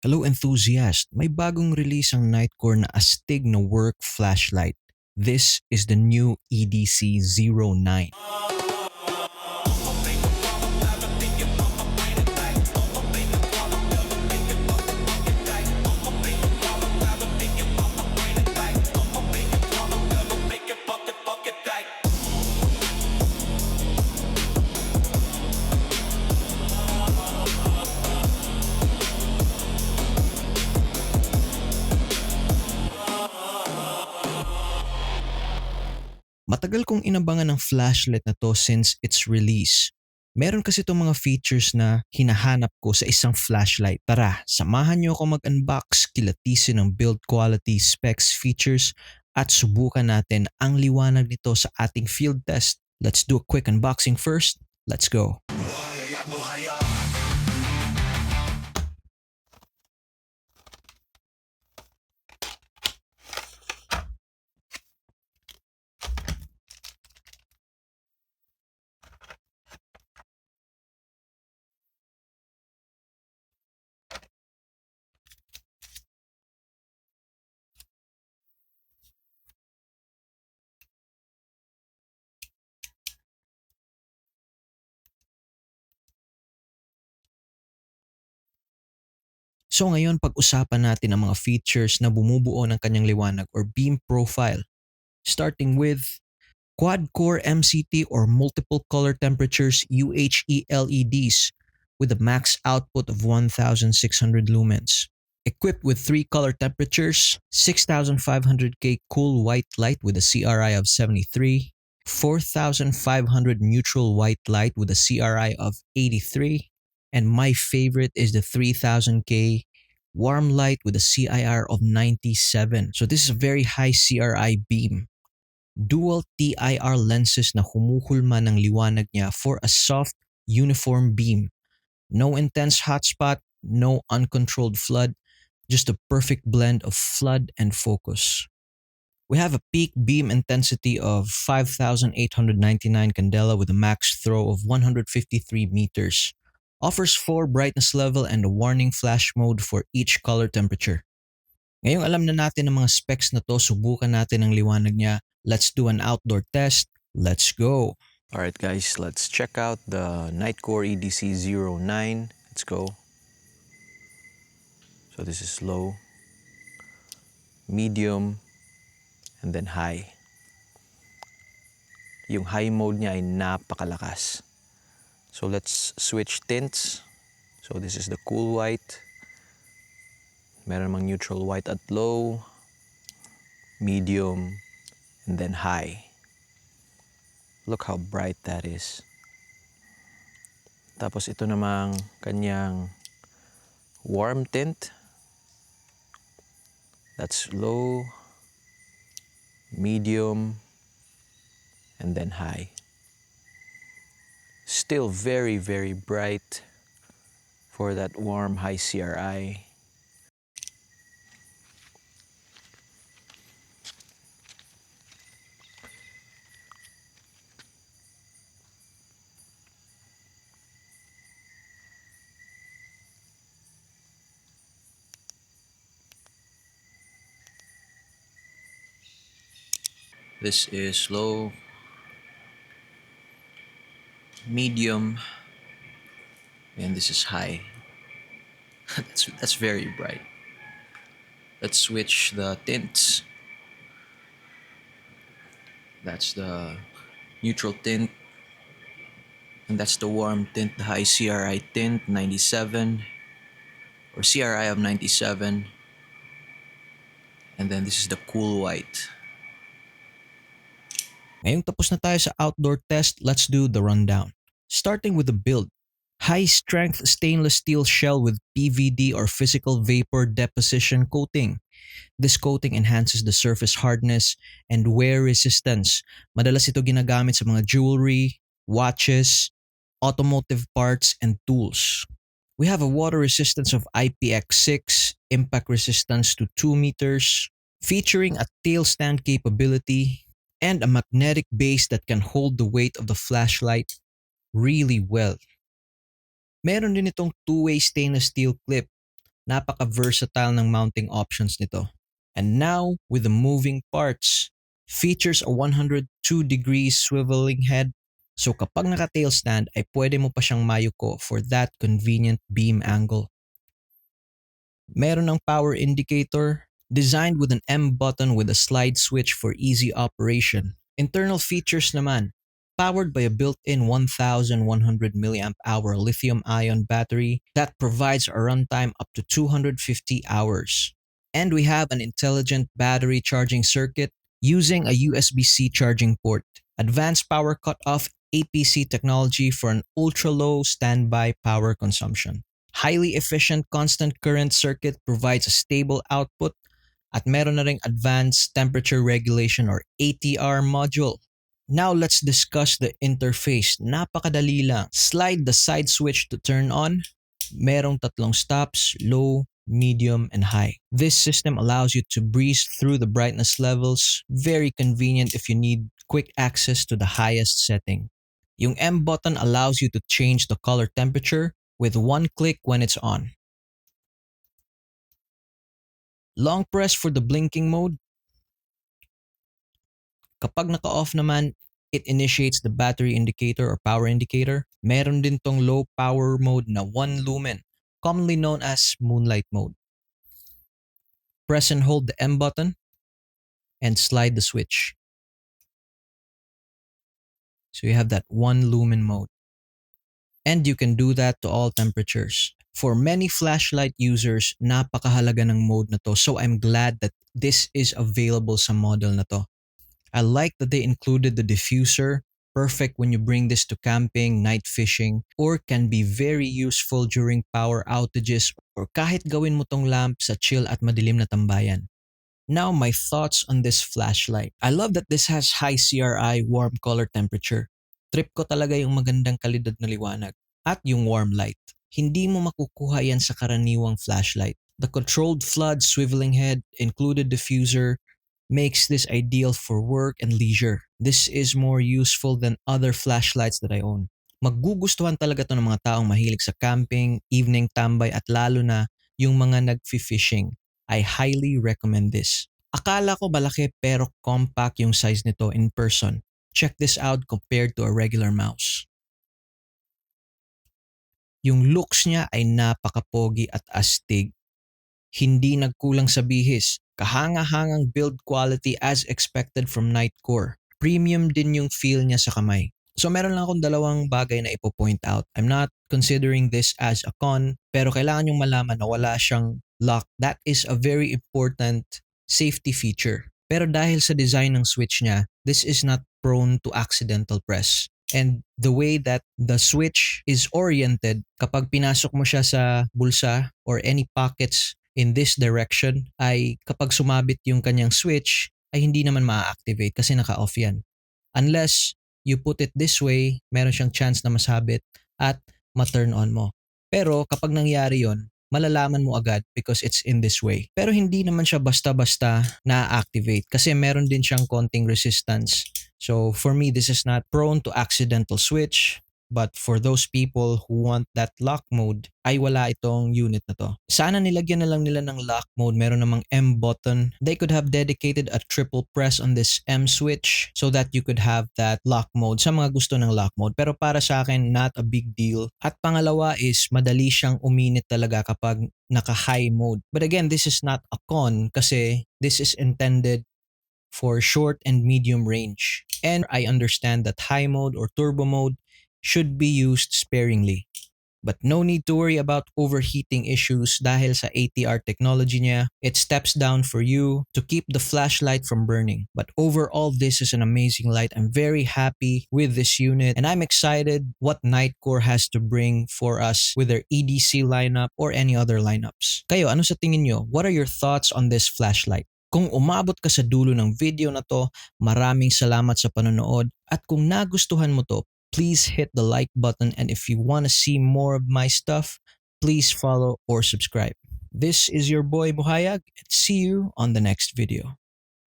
Hello enthusiast! May bagong release ang Nightcore na astig na work flashlight. This is the new EDC-09. Matagal kong inabangan ng flashlight na to since its release. Meron kasi itong mga features na hinahanap ko sa isang flashlight. Tara, samahan niyo ako mag-unbox, kilatisin ang build quality, specs, features, at subukan natin ang liwanag nito sa ating field test. Let's do a quick unboxing first. Let's go! So ngayon pag-usapan natin ang mga features na bumubuo ng kanyang liwanag or beam profile. Starting with quad-core MCT or multiple color temperatures UHE LEDs with a max output of 1600 lumens. Equipped with 3 color temperatures, 6500K cool white light with a CRI of 73, 4500 neutral white light with a CRI of 83, and my favorite is the 3000K warm light with a CIR of 97. So this is a very high CRI beam. Dual TIR lenses na humuhulma ng liwanag niya for a soft, uniform beam. No intense hotspot, no uncontrolled flood, just a perfect blend of flood and focus. We have a peak beam intensity of 5,899 candela with a max throw of 153 meters. Offers 4 brightness level and a warning flash mode for each color temperature. Ngayong alam na natin ang mga specs na to, subukan natin ang liwanag niya. Let's do an outdoor test. Let's go! Alright guys, let's check out the Nightcore EDC-09. Let's go. So this is low, medium, and then high. Yung high mode niya ay napakalakas. So let's switch tints. So this is the cool white. Meron namang neutral white at low, medium, and then high. Look how bright that is. Tapos ito namang kanyang warm tint. That's low, medium, and then high. Still very, very bright for that warm high CRI. This is low, medium, and this is high. that's very bright. Let's switch the tints. That's the neutral tint, and that's the warm tint, the high CRI tint, 97, or CRI of 97. And then this is the cool white. Ngayong tapos na tayo sa outdoor test, let's do the rundown. Starting with the build. High-strength stainless steel shell with PVD or physical vapor deposition coating. This coating enhances the surface hardness and wear resistance. Madalas ito ginagamit sa mga jewelry, watches, automotive parts, and tools. We have a water resistance of IPX6, impact resistance to 2 meters, featuring a tail stand capability, and a magnetic base that can hold the weight of the flashlight really well. Meron din itong two-way stainless steel clip Napaka-versatile ng mounting options nito. And now, with the moving parts, features a 102 degrees swiveling head. So kapag naka-tail stand ay pwede mo pa siyang mayuko for that convenient beam angle. Meron ng power indicator, designed with an M button with a slide switch for easy operation. Internal features naman, powered by a built-in 1,100 mAh lithium-ion battery that provides a runtime up to 250 hours. And we have an intelligent battery charging circuit using a USB-C charging port, advanced power cutoff APC technology for an ultra-low standby power consumption. Highly efficient constant current circuit provides a stable output at meron na ring advanced temperature regulation or ATR module. Now let's discuss the interface. Napakadali lang. Slide the side switch to turn on. Merong tatlong stops, low, medium, and high. This system allows you to breeze through the brightness levels. Very convenient if you need quick access to the highest setting. Yung M button allows you to change the color temperature with one click when it's on. Long press for the blinking mode. Kapag naka-off naman, it initiates the battery indicator or power indicator. Meron din tong low power mode na 1 lumen, commonly known as moonlight mode. Press and hold the M button and slide the switch. So you have that 1 lumen mode. And you can do that to all temperatures. For many flashlight users, napakahalaga ng mode na to. So I'm glad that this is available sa model na to. I like that they included the diffuser, perfect when you bring this to camping, night fishing, or can be very useful during power outages or kahit gawin mo tong lamp sa chill at madilim na tambayan. Now my thoughts on this flashlight. I love that this has high CRI, warm color temperature. Trip ko talaga yung magandang kalidad na liwanag at yung warm light. Hindi mo makukuha yan sa karaniwang flashlight. The controlled flood swiveling head, included diffuser, makes this ideal for work and leisure. This is more useful than other flashlights that I own. Magugustuhan talaga to ng mga taong mahilig sa camping, evening tambay at lalo na yung mga nag-fishing. I highly recommend this. Akala ko malaki pero compact yung size nito in person. Check this out compared to a regular mouse. Yung looks niya ay napaka-pogi at astig. Hindi nagkulang sa bihis. Kahanga-hangang build quality as expected from Nitecore. Premium din yung feel niya sa kamay. So meron lang akong dalawang bagay na ipo-point out. I'm not considering this as a con, pero kailangan yung malaman na wala siyang lock. That is a very important safety feature. Pero dahil sa design ng switch niya, this is not prone to accidental press. And the way that the switch is oriented, kapag pinasok mo siya sa bulsa or any pockets in this direction, ay kapag sumabit yung kanyang switch, ay hindi naman ma-activate kasi naka-off yan. Unless you put it this way, meron siyang chance na masabit at ma-turn on mo. Pero kapag nangyari yon, malalaman mo agad because it's in this way. Pero hindi naman siya basta-basta na-activate kasi meron din siyang konting resistance. So for me, this is not prone to accidental switch. But for those people who want that lock mode, ay wala itong unit na to. Sana nilagyan na lang nila ng lock mode. Meron namang M button. They could have dedicated a triple press on this M switch so that you could have that lock mode sa mga gusto ng lock mode. Pero para sa akin, not a big deal. At pangalawa is madali siyang uminit talaga kapag naka-high mode. But again, this is not a con kasi this is intended for short and medium range. And I understand that high mode or turbo mode should be used sparingly. But no need to worry about overheating issues dahil sa ATR technology niya. It steps down for you to keep the flashlight from burning. But overall, this is an amazing light. I'm very happy with this unit and I'm excited what Nitecore has to bring for us with their EDC lineup or any other lineups. Kayo, ano sa tingin nyo? What are your thoughts on this flashlight? Kung umabot ka sa dulo ng video na to, maraming salamat sa panonood at kung nagustuhan mo to, please hit the like button, and if you want to see more of my stuff, please follow or subscribe. This is your boy Buhayag, and see you on the next video.